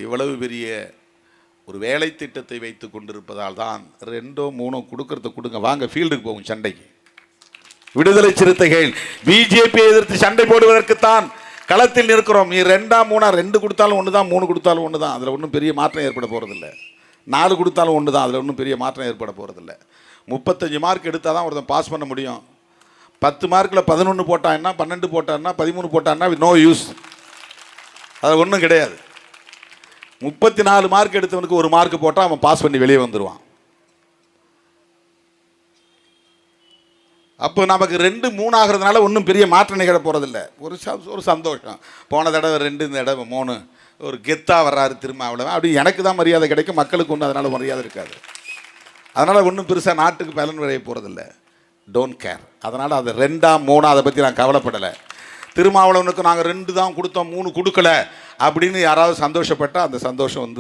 இவ்வளவு பெரிய ஒரு வேலை திட்டத்தை வைத்து கொண்டிருப்பதால் தான் 2 3 கொடுக்கறத கொடுங்க, வாங்க ஃபீல்டுக்கு போகும் சண்டைக்கு. விடுதலை சிறுத்தைகள் பிஜேபி எதிர்த்து சண்டை போடுவதற்குத்தான் களத்தில் இருக்கிறோம். நீ 2 3 2 கொடுத்தாலும் ஒன்று தான், 3 கொடுத்தாலும் ஒன்று தான், அதில் ஒன்றும் பெரிய மாற்றம் ஏற்பட போகிறதில்ல. 4 கொடுத்தாலும் ஒன்று தான், அதில் ஒன்றும் பெரிய மாற்றம் ஏற்பட போகிறதில்ல. 35 மார்க் எடுத்தால் தான் ஒருத்தன் பாஸ் பண்ண முடியும். 10 மார்க்கில் 11 போட்டான்னா, 12 போட்டான்னா, 13 போட்டான்னா நோ யூஸ், அது ஒன்றும் கிடையாது. 34 மார்க் எடுத்தவனுக்கு 1 மார்க் போட்டால் அவன் பாஸ் பண்ணி வெளியே வந்துடுவான். அப்போ நமக்கு 2 3 ஆகிறதுனால ஒன்றும் பெரிய மாற்றம் நிகழ போகிறதில்ல. ஒரு சந்தோஷம். போன தடவை 2, இந்த தடவை 3, ஒரு கெத்தாக வர்றாரு திருமாவளவன், அப்படி எனக்கு தான் மரியாதை கிடைக்கும், மக்களுக்கு ஒன்றும் அதனால் மரியாதை இருக்காது. அதனால் ஒன்றும் பெருசாக நாட்டுக்கு பலன் விளைய போகிறதில்ல. Don't care. அதனால் அது 2 3 அதை பற்றி நான் கவலைப்படலை. திருமாவளவனுக்கு நாங்கள் 2 தான் கொடுத்தோம், 3 கொடுக்கல அப்படின்னு யாராவது சந்தோஷப்பட்டால் அந்த சந்தோஷம்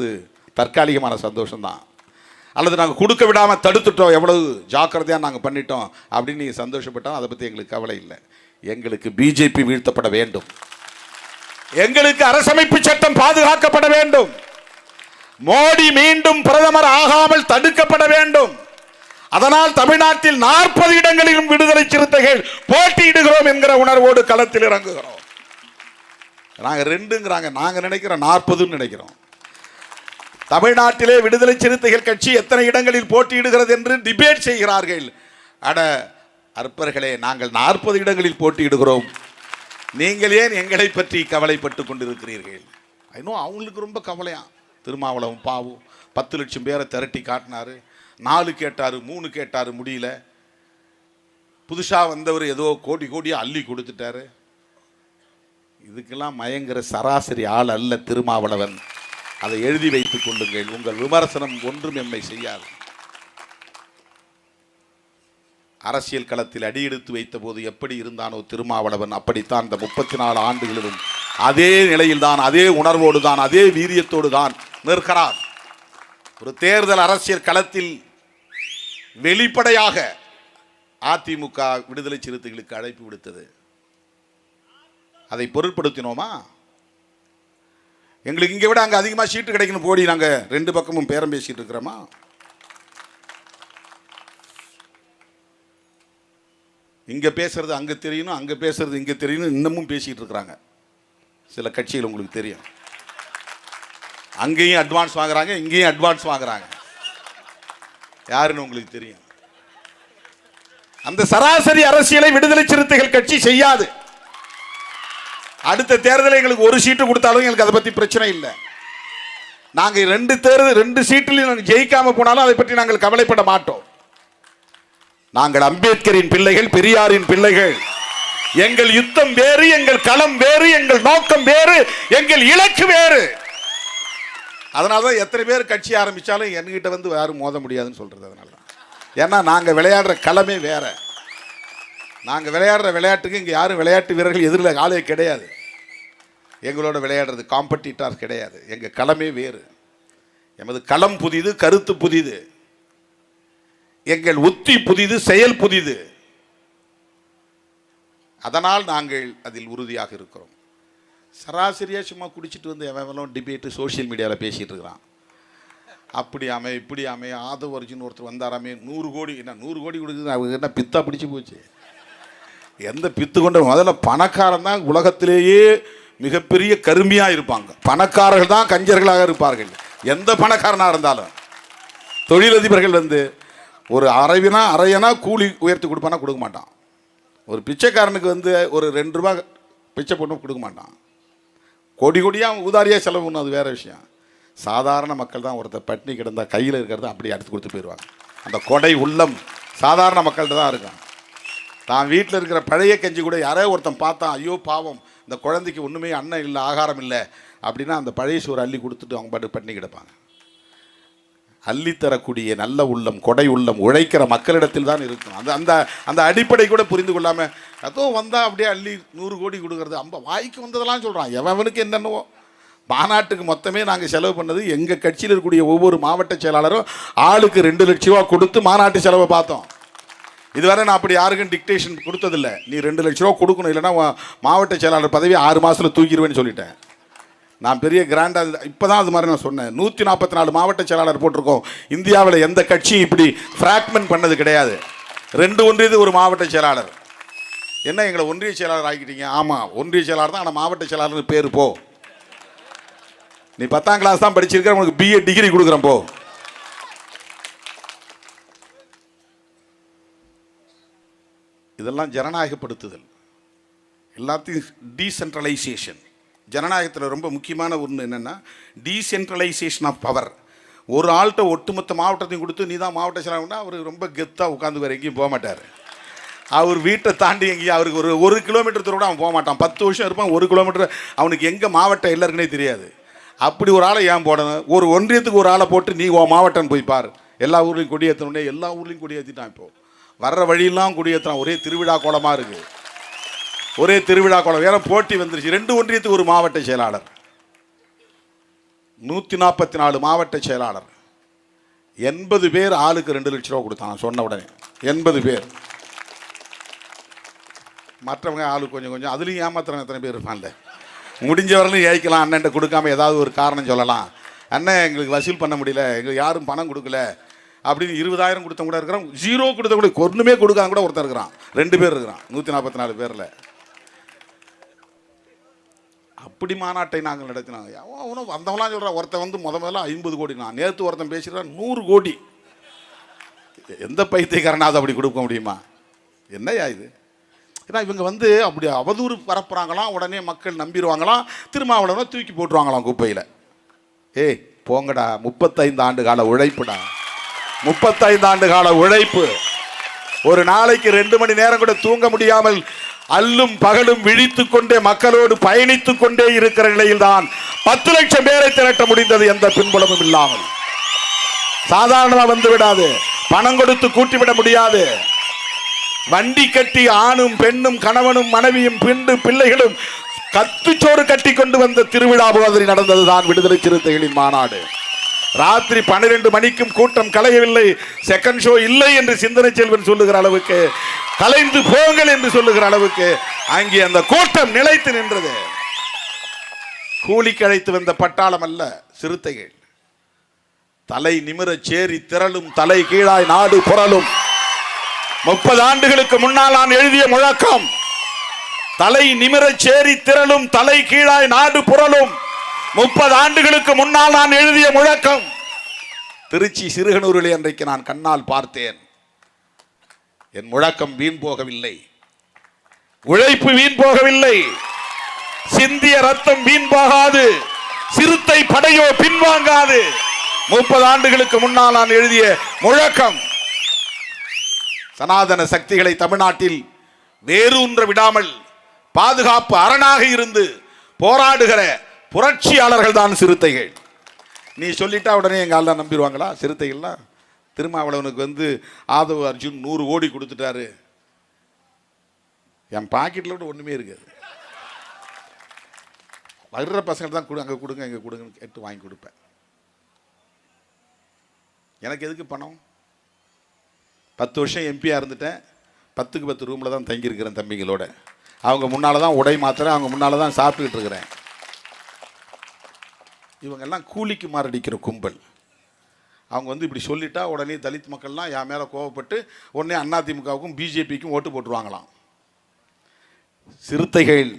தற்காலிகமான சந்தோஷம்தான். அல்லது நாங்கள் கொடுக்க விடாமல் தடுத்துட்டோம், எவ்வளவு ஜாக்கிரதையாக நாங்கள் பண்ணிட்டோம் அப்படின்னு நீங்கள் சந்தோஷப்பட்டோம், அதை பற்றி எங்களுக்கு கவலை இல்லை. எங்களுக்கு பிஜேபி வீழ்த்தப்பட வேண்டும், எங்களுக்கு அரசமைப்பு சட்டம் பாதுகாக்கப்பட வேண்டும், மோடி மீண்டும் பிரதமர் ஆகாமல் தடுக்கப்பட வேண்டும். அதனால் தமிழ்நாட்டில் 40 இடங்களிலும் விடுதலை சிறுத்தைகள் போட்டியிடுகிறோம் என்கிற உணர்வோடு களத்தில் இறங்குகிறோம். நாங்கள் 2ங்கிறாங்க, நாங்கள் நினைக்கிறோம் 40ன்னு நினைக்கிறோம். தமிழ்நாட்டிலே விடுதலை சிறுத்தைகள் கட்சி எத்தனை இடங்களில் போட்டியிடுகிறது என்று டிபேட் செய்கிறார்கள். அட அற்பர்களே, நாங்கள் 40 இடங்களில் போட்டியிடுகிறோம், நீங்கள் ஏன் எங்களை பற்றி கவலைப்பட்டு கொண்டிருக்கிறீர்கள்? இன்னும் அவங்களுக்கு ரொம்ப கவலையா. திருமாவளவன் பாவும் 10 லட்சம் பேரை திரட்டி காட்டினாரு, 4 கேட்டாரு, 3 கேட்டாரு, முடியல. புதுசாக வந்தவர் ஏதோ கோடியாக அள்ளி கொடுத்துட்டாரு. இதுக்கெல்லாம் மயங்கிற சராசரி ஆள் அல்ல திருமாவளவன். அதை எழுதி வைத்துக் கொள்ளுங்கள். உங்கள் விமர்சனம் ஒன்றும் எம்மை செய்யாது. அரசியல் களத்தில் அடியெடுத்து வைத்த போது எப்படி இருந்தானோ திருமாவளவன், அப்படித்தான் இந்த 34 ஆண்டுகளிலும் அதே நிலையில்தான், அதே உணர்வோடு தான், அதே வீரியத்தோடு தான் நிற்கிறார். ஒரு தேர்தல் அரசியல் களத்தில் வெளிப்படையாக அதிமுக விடுதலை சிறுத்தைகளுக்கு அழைப்பு விடுத்தது. அதை பொருட்படுத்தினோமா? எங்களுக்கு இங்கே விட அங்கே அதிகமாக சீட்டு கிடைக்கணும் போடி நாங்கள் 2 பக்கமும் பேரம் பேசிட்டு இருக்கிறோமா? இங்கே பேசுறது அங்கே தெரியணும், அங்கே பேசுறது இங்கே தெரியணும், இன்னமும் பேசிட்டு இருக்கிறாங்க சில கட்சிகள். உங்களுக்கு தெரியும், அங்கேயும் அட்வான்ஸ் வாங்குறாங்க, இங்கேயும் அட்வான்ஸ் வாங்குறாங்க. யாருன்னு உங்களுக்கு தெரியும். அந்த சராசரி அரசியலை விடுதலை சிறுத்தைகள் கட்சி செய்யாது. அடுத்த தேர்தலில் எங்களுக்கு 1 சீட்டு கொடுத்தாலும் எங்களுக்கு அதை பற்றி பிரச்சனை இல்லை. நாங்கள் 2 சீட்டில் நாங்கள் ஜெயிக்காம போனாலும் அதை பற்றி நாங்கள் கவலைப்பட மாட்டோம். நாங்கள் அம்பேத்கரின் பிள்ளைகள், பெரியாரின் பிள்ளைகள். எங்கள் யுத்தம் வேறு, எங்கள் களம் வேறு, எங்கள் நோக்கம் வேறு, எங்கள் இலக்கு வேறு. அதனாலதான் எத்தனை பேர் கட்சி ஆரம்பிச்சாலும் என்கிட்ட யாரும் மோத முடியாதுன்னு சொல்றது. அதனால ஏன்னா நாங்கள் விளையாடுற களமே வேற. நாங்கள் விளையாடுற விளையாட்டுக்கு இங்கே யாரும் விளையாட்டு வீரர்கள் எதிரில் ஆளே கிடையாது. எங்களோட விளையாடுறது காம்படிட்டர் கிடையாது. எங்கள் களமே வேறு. எமது களம் புதிது, கருத்து புதிது, எங்கள் உத்தி புதிது, செயல் புதிது. அதனால் நாங்கள் அதில் உறுதியாக இருக்கிறோம். சராசரியாக சும்மா குடிச்சிட்டு எவனும் டிபேட்டு சோசியல் மீடியாவில் பேசிகிட்டு இருக்கிறான். அப்படி அமை இப்படி அமை ஆதவ அர்ஜுன் ஒருத்தர் வந்தாராமே 100 கோடி, என்ன 100 கோடி கொடுக்குது, அவங்க என்ன பித்தா பிடிச்சி போச்சு. எந்த பித்து கொண்ட முதல்ல பணக்காரன் தான் உலகத்திலேயே மிகப்பெரிய கருமையாக இருப்பாங்க. பணக்காரர்கள் தான் கஞ்சர்களாக இருப்பார்கள். எந்த பணக்காரனாக இருந்தாலும் தொழிலதிபர்கள் ஒரு அரையனா கூலி உயர்த்தி கொடுப்பானா கொடுக்க மாட்டான். ஒரு பிச்சைக்காரனுக்கு ஒரு 2 ரூபா பிச்சை போட்டு கொடுக்க மாட்டான். கோடியாக ஊதாரியாக செலவு பண்ணணும், அது வேறு விஷயம். சாதாரண மக்கள் தான் ஒருத்தர் பட்டினி கிடந்தால் கையில் இருக்கிறத அப்படியே அடுத்து கொடுத்து போயிடுவாங்க. அந்த கொடை உள்ளம் சாதாரண மக்கள்கிட்ட தான் இருக்கும். தான் வீட்டில் இருக்கிற பழைய கஞ்சி கூட யாரையோ ஒருத்தன் பார்த்தா, ஐயோ பாவம் இந்த குழந்தைக்கு ஒன்றுமே அன்னம் இல்லை, ஆகாரம் இல்லை அப்படின்னா அந்த பழைய சோறு அள்ளி கொடுத்துட்டு அவங்க பாட்டு பட்டினி கிடப்பாங்க. அள்ளித்தரக்கூடிய நல்ல உள்ளம், கொடை உள்ளம் உழைக்கிற மக்களிடத்தில் தான் இருக்கும். அந்த அந்த அடிப்படை கூட புரிந்து கொள்ளாமல் அதுவும் வந்தால் அப்படியே அள்ளி 100 கோடி கொடுக்கறது, வாய்க்கு வந்ததெல்லாம் சொல்கிறான். எவனுக்கு என்னென்னவோ. மாநாட்டுக்கு மொத்தமே நாங்கள் செலவு பண்ணது, எங்கள் கட்சியில் இருக்கக்கூடிய ஒவ்வொரு மாவட்ட செயலாளரும் ஆளுக்கு 2 லட்ச ரூபா கொடுத்து மாநாட்டு செலவை பார்த்தோம். இதுவரை நான் அப்படி யாருக்கும் டிக்டேஷன் கொடுத்ததில்லை. நீ 2 லட்ச ரூபா கொடுக்கணும், இல்லைன்னா மாவட்ட செயலாளர் பதவி 6 மாதத்தில் தூக்கிடுவேன்னு சொல்லிட்டேன். நான் பெரிய கிராண்டாக இப்போ தான் அது மாதிரி நான் சொன்னேன். 144 மாவட்ட செயலாளர் போட்டிருக்கோம். இந்தியாவில் எந்த கட்சியும் இப்படி ஃப்ராக்மெண்ட் பண்ணது கிடையாது. 2 ஒன்றியத்துக்கு ஒரு மாவட்ட செயலாளர். என்ன எங்களை ஒன்றிய செயலாளர் ஆக்கிட்டீங்க? ஆமாம், ஒன்றிய செயலாளர் தான், ஆனால் மாவட்ட செயலாளர்னு பேர். போ, நீ 10ஆம் கிளாஸ் தான் படிச்சிருக்க, உனக்கு BA டிகிரி கொடுக்குறேன் போ. இதெல்லாம் ஜனநாயகப்படுத்துதல், எல்லாத்தையும் டீசென்ட்ரலைசேஷன். ஜனநாயகத்தில் ரொம்ப முக்கியமான ஒன்று என்னென்னா டீசென்ட்ரலைசேஷன் ஆஃப் பவர். ஒரு ஆள்கிட்ட ஒட்டுமொத்த மாவட்டத்தையும் கொடுத்து நீ தான் மாவட்ட செயலாளர்னா அவர் ரொம்ப கெத்தாக உட்காந்து வேறு எங்கேயும் போக மாட்டார். அவர் வீட்டை தாண்டி எங்கேயும் அவருக்கு ஒரு கிலோமீட்டர் தூரம் கூட அவன் போக மாட்டான். 10 வருஷம் இருப்பான், 1 கிலோமீட்டர் அவனுக்கு எங்கே மாவட்டம் எல்லாருக்குனே தெரியாது. அப்படி ஒரு ஆளை ஏன் போடணும்? ஒரு ஒன்றியத்துக்கு ஒரு ஆளை போட்டு நீ மாவட்டம் போய் பார். எல்லா ஊர்லேயும் கொடியேற்றணுன்னே எல்லா ஊர்லேயும் கொடியேற்றிட்டான். இப்போது வர்ற வழியெல்லாம் கொடியேற்றான். ஒரே திருவிழா கோலமாக இருக்குது, ஒரே திருவிழா கோலம். வேற போட்டி வந்துருச்சு. 2 ஒன்றியத்துக்கு ஒரு மாவட்ட செயலாளர், 144 மாவட்ட செயலாளர், 80 பேர் ஆளுக்கு 2 லட்ச ரூபா கொடுத்தான். சொன்ன உடனே 80 பேர். மற்றவங்க ஆளுக்கு கொஞ்சம் கொஞ்சம். அதுலேயும் ஏமாத்துறவங்க எத்தனை பேர் இருப்பான்ல. முடிஞ்சவர்களும் ஏய்க்கலாம். அண்ணன்ட்ட கொடுக்காம ஏதாவது ஒரு காரணம் சொல்லலாம். அண்ணன் எங்களுக்கு வசூல் பண்ண முடியல, எங்களுக்கு யாரும் பணம் கொடுக்கல அப்படின்னு 20,000 கொடுத்த கூட இருக்கிறான். 0 கொடுத்த கூட, ஒன்றுமே கொடுக்காம கூட ஒருத்தர் இருக்கிறான். 2 பேர் இருக்கிறான் 144 பேரில். அப்படி மாநாட்டை நாங்கள் நடத்தினாங்க. அவனும் வந்தவங்களாம் சொல்கிறான். ஒருத்தன் வந்து முதல்ல 50 கோடி. நான் நேற்று ஒருத்தன் பேசுகிறான் 100 கோடி. எந்த பைத்தியக்காரனாவது அப்படி கொடுக்க முடியுமா? என்னையா இது? ஏன்னா இவங்க வந்து அப்படி அவதூறு பரப்புறாங்களாம். உடனே மக்கள் நம்பிடுவாங்களாம். திருமாவளவனை தூக்கி போட்டுருவாங்களாம் குப்பையில். ஏய் போங்கடா, 35 ஆண்டு கால உழைப்புடா, 35 ஆண்டு கால உழைப்பு. ஒரு நாளைக்கு 2 மணி நேரம் கூட தூங்க முடியாமல் அல்லும் பகலும் விழித்துக் கொண்டே மக்களோடு பயணித்துக் கொண்டே இருக்கிற நிலையில் தான் 10 லட்சம் பேரை திரட்ட முடிந்தது. எந்த பின்புலமும் இல்லாமல். சாதாரணமாக வந்து விடாது. பணம் கொடுத்து கூட்டிவிட முடியாது. வண்டி கட்டி ஆணும் பெண்ணும் கணவனும் மனைவியும் பிள்ளைகளும் கத்துச்சோறு கட்டி கொண்டு வந்த திருவிழா மாதிரி நடந்ததுதான் விடுதலை சிறுத்தைகளின் மாநாடு. ராத்திரி 12 மணிக்கும் கூட்டம் கலையவில்லை. செகண்ட் ஷோ இல்லை என்று சிந்தனை செல்வன் சொல்லுகிற அளவுக்கு, கலைந்து போங்கள் என்று சொல்லுகிற அளவுக்கு அங்கே அந்த கூட்டம் நிலைத்து நின்றது. கூலிக்கு அழைத்து வந்த பட்டாளம் அல்ல, சிறுத்தைகள். தலை நிமிர சேரி திரளும், தலை கீழாய் நாடு புரளும். 30 ஆண்டுகளுக்கு முன்னால் நான் எழுதிய முழக்கம். தலை நிமிர சேரி திரளும், தலை கீழாய் நாடு புரளும். 30 ஆண்டுகளுக்கு முன்னால் நான் எழுதிய முழக்கம். திருச்சி சிறுகனூரிலே அன்றைக்கு நான் கண்ணால் பார்த்தேன். என் முழக்கம் வீண் போகவில்லை, உழைப்பு வீண் போகவில்லை, சிந்திய ரத்தம் வீண் போகாது, சிறுத்தை படையோ பின்வாங்காது. 30 ஆண்டுகளுக்கு முன்னால் நான் எழுதிய முழக்கம். சனாதன சக்திகளை தமிழ்நாட்டில் வேரூன்ற விடாமல் பாதுகாப்பு அரணாக இருந்து போராடுகிற புரட்சியாளர்கள் தான் சிறுத்தைகள். நீ சொல்லிட்டா உடனே எங்க ஆள நம்பிடுவாங்களா? சிறுத்தைகள்லாம் திருமாவளவனுக்கு வந்து ஆதவ அர்ஜுன் 100 கோடி கொடுத்துட்டாரு. என் பாக்கெட்ல கூட ஒண்ணுமே இருக்காது. வர்ற பசங்க தான் அங்கே கொடுங்க இங்கே கொடுங்கன்னு கேட்டு வாங்கி கொடுப்பேன். எனக்கு எதுக்கு பணம்? 10 வருஷம் எம்பியாக இருந்துட்டேன். 10க்கு 10 ரூமில் தான் தங்கியிருக்கிறேன் தம்பிங்களோட. அவங்க முன்னால் தான் உடை மாத்திரேன், அவங்க முன்னால் தான் சாப்பிட்டுக்கிட்டு இருக்கிறேன். இவங்கெல்லாம் கூலிக்கு மாரடிக்கிற கும்பல். அவங்க வந்து இப்படி சொல்லிட்டா உடனே தலித் மக்கள்லாம் என் மேலே கோவப்பட்டு உடனே அதிமுகவுக்கும் பிஜேபிக்கும் ஓட்டு போட்டுருவாங்களாம். சிறுத்தைகள்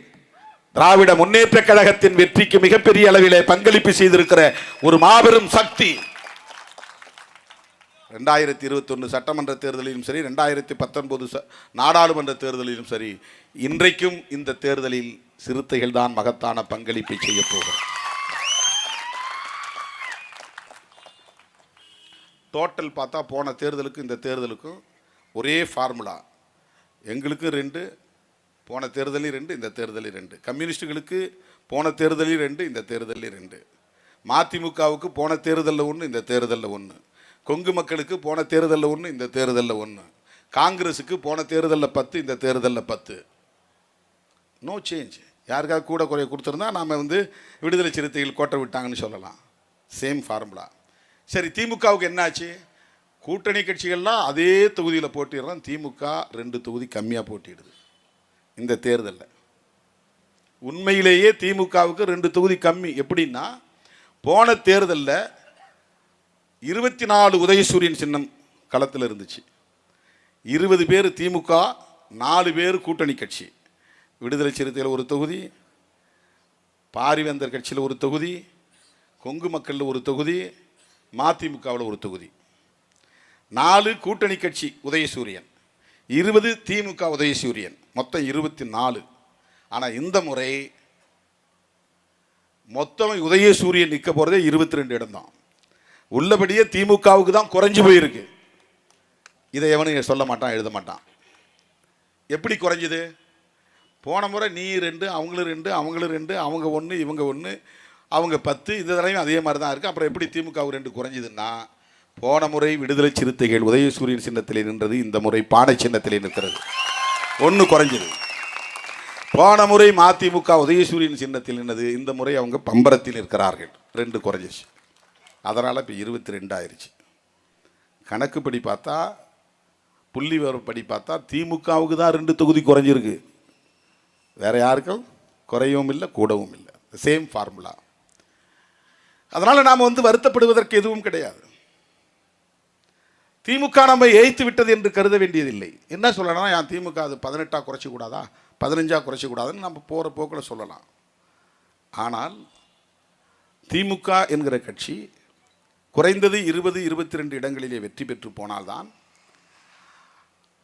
திராவிட முன்னேற்ற கழகத்தின் வெற்றிக்கு மிகப்பெரிய அளவிலே பங்களிப்பு செய்திருக்கிற ஒரு மாபெரும் சக்தி. 2021 சட்டமன்ற தேர்தலிலும் சரி, 2019 நாடாளுமன்ற தேர்தலிலும் சரி, இன்றைக்கும் இந்த தேர்தலில் சிறுத்தைகள் தான் மகத்தான பங்களிப்பை செய்ய போகிறோம். டோட்டல் பார்த்தா போன தேர்தலுக்கும் இந்த தேர்தலுக்கும் ஒரே ஃபார்முலா. எங்களுக்கு 2, போன தேர்தலில் 2, இந்த தேர்தலில் 2. கம்யூனிஸ்டுகளுக்கு போன தேர்தலில் 2, இந்த தேர்தலில் 2. மதிமுகவுக்கு போன தேர்தலில் 1, இந்த தேர்தலில் 1. கொங்கு மக்களுக்கு போன தேர்தலில் 1, இந்த தேர்தலில் 1. காங்கிரஸுக்கு போன தேர்தலில் 10, இந்த தேர்தலில் 10. No change. யாருக்காவது கூட குறைய கொடுத்துருந்தா நாம் வந்து விடுதலை சிறுத்தைகள் கோட்டை விட்டாங்கன்னு சொல்லலாம். Same formula. சரி, திமுகவுக்கு என்னாச்சு? கூட்டணி கட்சிகள்லாம் அதே தொகுதியில் போட்டிடுறோம். திமுக 2 தொகுதி கம்மியாக போட்டிடுது இந்த தேர்தலில். உண்மையிலேயே திமுகவுக்கு 2 தொகுதி கம்மி. எப்படின்னா, போன தேர்தலில் 24 உதயசூரியன் சின்னம் களத்தில் இருந்துச்சு. 20 பேர் திமுக, 4 பேர் கூட்டணி கட்சி. விடுதலை சிறுத்தையில் ஒரு தொகுதி, பாரிவேந்தர் கட்சியில் ஒரு தொகுதி, கொங்கு மக்களில் ஒரு தொகுதி, மதிமுகவில் ஒரு தொகுதி. 4 கூட்டணி கட்சி உதயசூரியன், 20 திமுக உதயசூரியன், மொத்தம் 24. ஆனால் இந்த முறை மொத்தம் உதயசூரியன் நிற்க போகிறதே 22 இடம் தான். உள்ளபடியே திமுகவுக்கு தான் குறைஞ்சு போயிருக்கு. இதை எவனும் சொல்ல மாட்டான், எழுத மாட்டான். எப்படி குறைஞ்சுது? போன முறை நீ 2, அவங்களும் 2, அவங்களும் 2, அவங்க 1, இவங்க 1, அவங்க 10, இந்த தடவையும் அதே மாதிரி தான் இருக்குது. அப்புறம் எப்படி திமுக 2 குறைஞ்சிதுன்னா, போன முறை விடுதலை சிறுத்தைகள் உதயசூரியன் சின்னத்திலே நின்றது, இந்த முறை பானை சின்னத்திலே நிற்கிறது. 1 குறைஞ்சது. போன முறை மதிமுக உதயசூரியன் சின்னத்தில் நின்னது, இந்த முறை அவங்க பம்பரத்தில் இருக்கிறார்கள், 2 குறைஞ்சிச்சு. அதனால் இப்போ 22 ஆயிடுச்சு. கணக்குப்படி பார்த்தா, புள்ளி விவரப்படி பார்த்தா திமுகவுக்கு தான் 2 தொகுதி குறைஞ்சிருக்கு. வேற யாருக்கும் குறையவும் இல்லை, கூடவும் இல்லை. Same formula. அதனால் நாம் வருத்தப்படுவதற்கு எதுவும் கிடையாது. திமுக நம்ம ஏய்த்து விட்டது என்று கருத வேண்டியதில்லை. என்ன சொல்லலாம், என் திமுக அது 18 குறைச்சிக்கூடாதா, 15 குறைச்சிக்கூடாதுன்னு நம்ம போகிற போக்கில் சொல்லலாம். ஆனால் திமுக என்கிற கட்சி குறைந்தது 20, 22 இடங்களிலே வெற்றி பெற்று போனால்தான்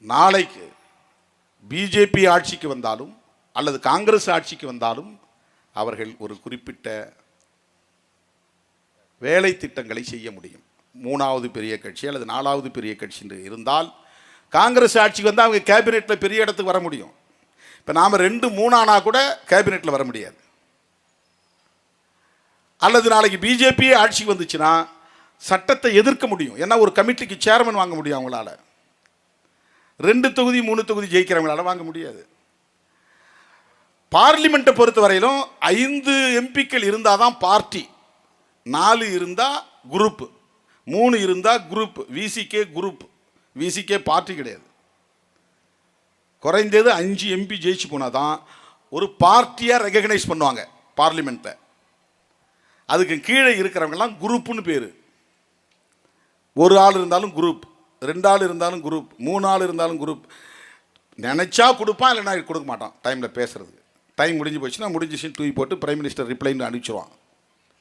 நாளைக்கு பிஜேபி ஆட்சிக்கு வந்தாலும் அல்லது காங்கிரஸ் ஆட்சிக்கு வந்தாலும் அவர்கள் ஒரு குறிப்பிட்ட வேலை திட்டங்களை செய்ய முடியும். 3வது பெரிய கட்சி அல்லது 4வது பெரிய கட்சி என்று இருந்தால் காங்கிரஸ் ஆட்சிக்கு வந்தால் அவங்க கேபினெட்டில் பெரிய இடத்துக்கு வர முடியும். இப்போ நாம் 2, 3 ஆனால் கூட கேபினெட்டில் வர முடியாது. அல்லது நாளைக்கு பிஜேபி ஆட்சிக்கு வந்துச்சுன்னா சட்டத்தை எதிர்க்க முடியும். ஏன்னா ஒரு கமிட்டிக்கு சேர்மன் வாங்க முடியும் அவங்களால. 2 தொகுதி 3 தொகுதி ஜெயிக்கிறவங்களால வாங்க முடியாது. பார்லிமெண்ட்டை பொறுத்த வரையிலும் 5 எம்பிக்கள் இருந்தால் தான் பார்ட்டி, 4 இருந்தால் குரூப், 3 இருந்தால் group. VCK group, VCK party கிடையாது. குறைந்தது 5 எம்பி ஜெயிச்சு போனால் தான் ஒரு பார்ட்டியாக ரெகக்னைஸ் பண்ணுவாங்க பார்லிமெண்ட்டை. அதுக்கு கீழே இருக்கிறவங்கெல்லாம் குரூப்புன்னு பேர். 1 ஆள் இருந்தாலும் குரூப், 2 ஆள் இருந்தாலும் குரூப், 3 ஆள் இருந்தாலும் குரூப். நினச்சா கொடுப்பான், இல்லைன்னா கொடுக்க மாட்டான். டைமில் பேசுறதுக்கு டைம் முடிஞ்சு போச்சுன்னா முடிஞ்சிச்சுன்னு தூக்கி போட்டு பிரைம் மினிஸ்டர் ரிப்ளைன்னு அனுப்பிச்சிடுவான்.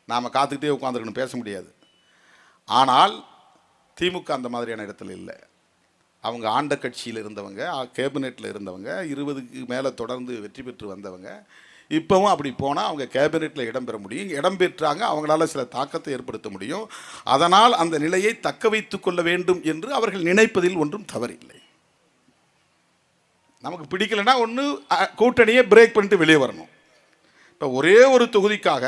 நாம் காத்துக்கிட்டே உட்காந்துருக்கணும், பேச முடியாது. ஆனால் திமுக அந்த மாதிரியான இடத்துல இல்லை. அவங்க ஆண்ட கட்சியில் இருந்தவங்க, கேபினெட்டில் இருந்தவங்க, 20க்கு மேலே தொடர்ந்து வெற்றி பெற்று வந்தவங்க. இப்போவும் அப்படி போனால் அவங்க கேபினெட்டில் இடம்பெற முடியும். இடம் பெற்றாங்க, அவங்களால சில தாக்கத்தை ஏற்படுத்த முடியும். அதனால் அந்த நிலையை தக்க வைத்து கொள்ள வேண்டும் என்று அவர்கள் நினைப்பதில் ஒன்றும் தவறில்லை. நமக்கு பிடிக்கலைன்னா ஒன்று கூட்டணியை பிரேக் பண்ணிட்டு வெளியே வரணும். இப்போ ஒரே ஒரு தொகுதிக்காக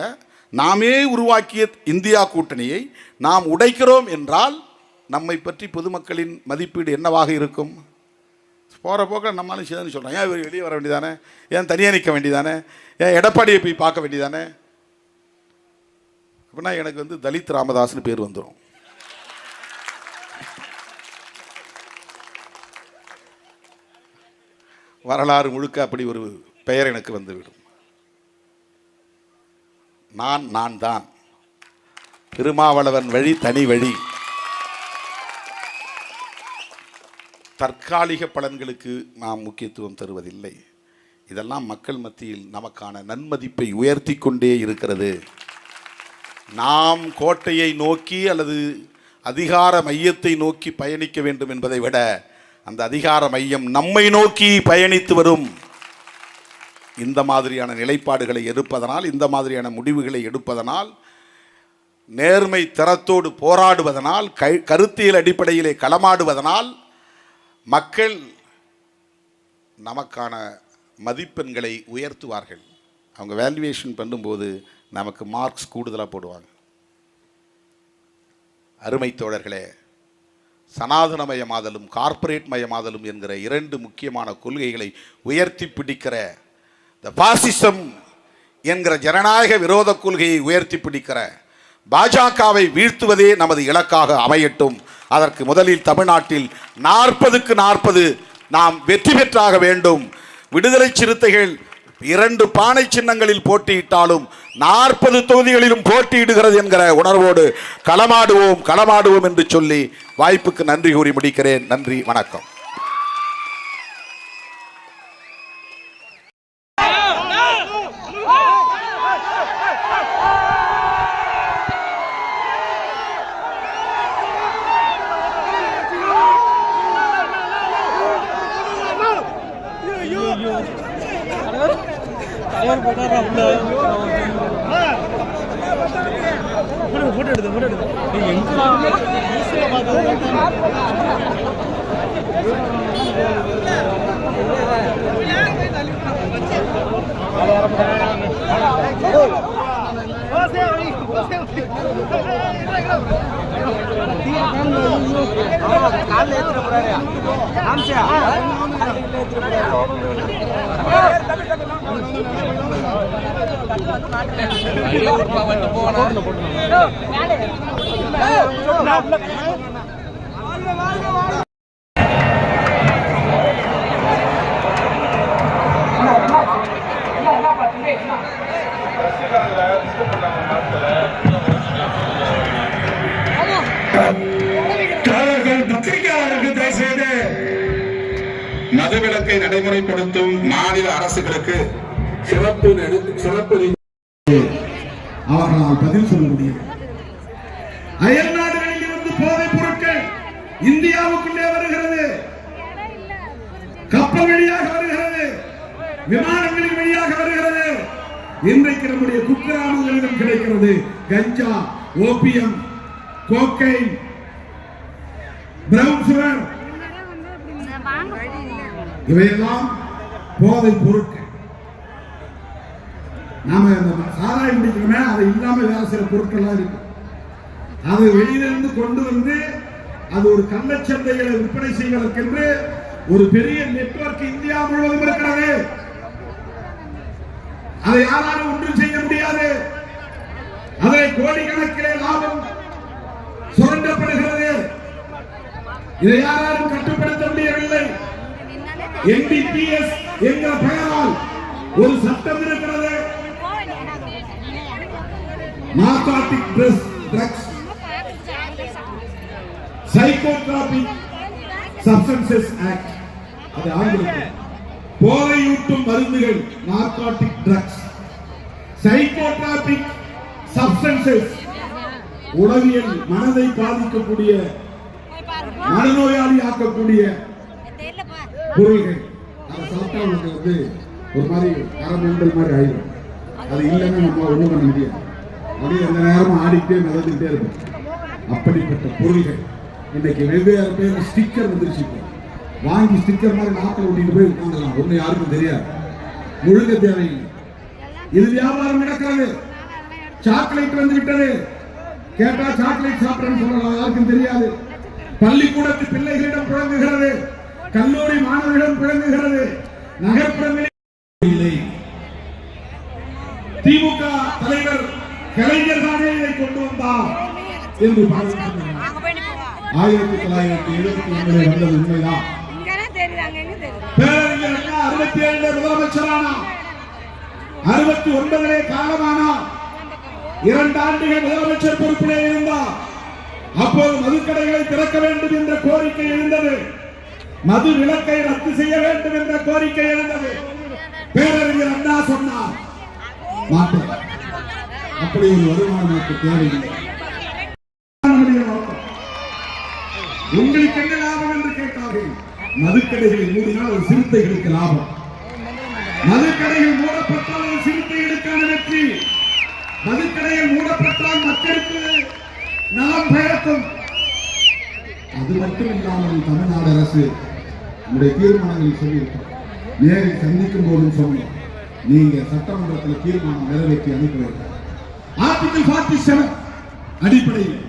நாமே உருவாக்கிய இந்தியா கூட்டணியை நாம் உடைக்கிறோம் என்றால் நம்மை பற்றி பொதுமக்களின் மதிப்பீடு என்னவாக இருக்கும்? போகிற போக்கில் நம்மளாலும் செய்யணும்னு சொல்கிறோம். ஏன் வெளியே வர வேண்டியதானே? ஏன் தனியாக நிற்க வேண்டியதானே? ஏன் எடப்பாடியை போய் பார்க்க வேண்டியதானே? அப்படின்னா எனக்கு தலித் ராமதாஸ்னு பேர் வந்துடும். வரலாறு முழுக்க அப்படி ஒரு பெயர் எனக்கு வந்துவிடும். நான் தான் திருமாவளவன் வழி தனி வழி. தற்காலிக பலன்களுக்கு நாம் முக்கியத்துவம் தருவதில்லை. இதெல்லாம் மக்கள் மத்தியில் நமக்கான நன்மதிப்பை உயர்த்தி கொண்டே இருக்கிறது. நாம் கோட்டையை நோக்கி அல்லது அதிகார மையத்தை நோக்கி பயணிக்க வேண்டும் என்பதை விட அந்த அதிகார மையம் நம்மை நோக்கி பயணித்து வரும். இந்த மாதிரியான நிலைப்பாடுகளை எடுப்பதனால், இந்த மாதிரியான முடிவுகளை எடுப்பதனால், நேர்மை தரத்தோடு போராடுவதனால், கருத்தியல் அடிப்படையிலே களமாடுவதனால் மக்கள் நமக்கான மதிப்பெண்களை உயர்த்துவார்கள். அவங்க வேல்யூவேஷன் பண்ணும்போது நமக்கு மார்க்ஸ் கூடுதலாக போடுவாங்க. அருமை தோழர்களே, சனாதனமயமாதலும் கார்ப்பரேட் மயமாதலும் என்கிற 2 முக்கியமான கொள்கைகளை உயர்த்தி பிடிக்கிற த பாசிசம் என்கிற ஜனநாயக விரோத கொள்கையை உயர்த்தி பிடிக்கிற பாஜகவை வீழ்த்துவதே நமது இலக்காக அமையட்டும். அதற்கு முதலில் தமிழ்நாட்டில் 40க்கு 40 நாம் வெற்றி பெற்றாக வேண்டும். விடுதலை சிறுத்தைகள் 2 பானை சின்னங்களில் போட்டியிட்டாலும் 40 தொகுதிகளிலும் போட்டியிடுகிறது என்கிற உணர்வோடு களமாடுவோம் என்று சொல்லி வாய்ப்புக்கு நன்றி கூறி முடிக்கிறேன். நன்றி, வணக்கம். மதுவிலக்கை நடைமுறைப்படுத்தும் மாநில அரசுகளுக்கு சிறப்பு அவர்களால் பதில் சொல்ல முடியும். அயல் நாடுகளில் இருந்து போதைப் பொருட்கள் இந்தியாவுக்குள்ளே வருகிறது, கப்பல் வழியாக வருகிறது, விமானங்களின் வழியாக வருகிறது. இன்றைக்கு நம்முடைய குக்கிராமங்களிலும் கிடைக்கிறது. கஞ்சா, ஓபியம், கோக்கைன், பிரவுன் சுகர், இவையெல்லாம் போதைப் பொருட்கள். நாம சாராயம் குடிக்கிறோமே, அது இல்லாம வேற சில பொருட்கள்லாம் இருக்கு. அதை வெளியிலிருந்து கொண்டு வந்து அது ஒரு கள்ளச்சந்தைகளை விற்பனை செய்வதற்கென்று ஒரு பெரிய நெட்வொர்க் இந்தியா முழுவதும் இருக்கிறது. அதை யாராலும் ஒன்றும் செய்ய முடியாது. அதை கோடிக்கணக்கிலே லாபம் சுரண்டப்படுகிறது. இதை யாராலும் கட்டுப்படுத்த முடியவில்லை. NDPS என்கிற பெயரால் ஒரு சட்டம் இருக்கிறது. Narcotic drugs, psychotropic substances act, அது ஆங்கிலத்தில் போதையூட்டும் மருந்துகள், நார்கோட்டிக் ட்ரக்ஸ், சைக்கோட்ராபிக் சப்ஸ்டன்சஸ், உளவியல் மனதை பாதிக்கக்கூடிய, மனநோயாளி ஆக்கக்கூடிய பொருள்கள். அதை சாப்பிட்டா உங்களுக்கு ஒரு மாதிரி அரமெண்டல் மாதிரி ஆயிடும். அது இல்லைன்னா நம்ம ஒண்ணும் பண்ண முடியாது. அப்படியே எந்த நேரமும் ஆடிக்கிட்டே நடந்துகிட்டே இருக்கும். அப்படிப்பட்ட பொருள்கள் இன்னைக்கு வெவ்வேறு பேர் ஸ்டிக்கர் வந்துருச்சு. வாங்கி ஸ்டிக்கர் மாதிரி நாக்கில் ஒட்டிட்டு போய் உட்காந்துக்கலாம். ஒண்ணு யாருக்கும் தெரியாது, முழுங்க தேவையில்லை. இது வியாபாரம் நடக்கிறது. சாக்லேட் வந்து விட்டது. கேட்டா சாக்லேட் சாப்பிட்றேன்னு சொல்லலாம், யாருக்கும் தெரியாது. பள்ளிக்கூடத்து பிள்ளைகளிடம் புழங்குகிறது, கல்லூரி மாணவர்களிடம் புழங்குகிறது, நகர்ப்புறங்களில் இல்லை. திமுக தலைவர் கலைஞர் தானே இதை கொண்டு வந்தார் என்று 1979 வந்தது உண்மைதான். பேரறிஞர் அண்ணா 67 முதலமைச்சரானார், 69 காலமானார், 2 ஆண்டுகள் முதலமைச்சர் பொறுப்பிலே இருந்தார். அப்போது மதுக்கடைகளை திறக்க வேண்டும் என்ற கோரிக்கை எழுந்தது. மது விலக்கை ரத்து செய்ய வேண்டும் என்ற கோரிக்கை எழுந்தது. பேரறிஞர் அண்ணா சொன்னார், மாட்டோம், அப்படி ஒரு வருமானம் நமக்கு தேவையில்லை. உங்களுக்கு என்ன லாபம் என்று கேட்டார்கள். மதுக்கடைகளை மூடினால் ஒரு சிறுத்தைகளுக்கு லாபம், மதுக்கடைகள் மூடப்பட்டால் ஒரு சிறுத்தைகளுக்கான வெற்றி, மதுக்கடைகள் மூடப்பட்டால் மக்களுக்கு நலம் பயக்கும். அது மட்டும் இல்லாமல் தமிழ்நாடு அரசு நம்முடைய தீர்மானங்களில் சொல்லியிருக்கோம். நேரில் சந்திக்கும் போதும் சொன்னோம், நீங்க சட்டமன்றத்தில் தீர்மானம் நிறைவேற்றி அனுப்புவீர்கள். ஆர்டிகிள் 47 அடிப்படையில்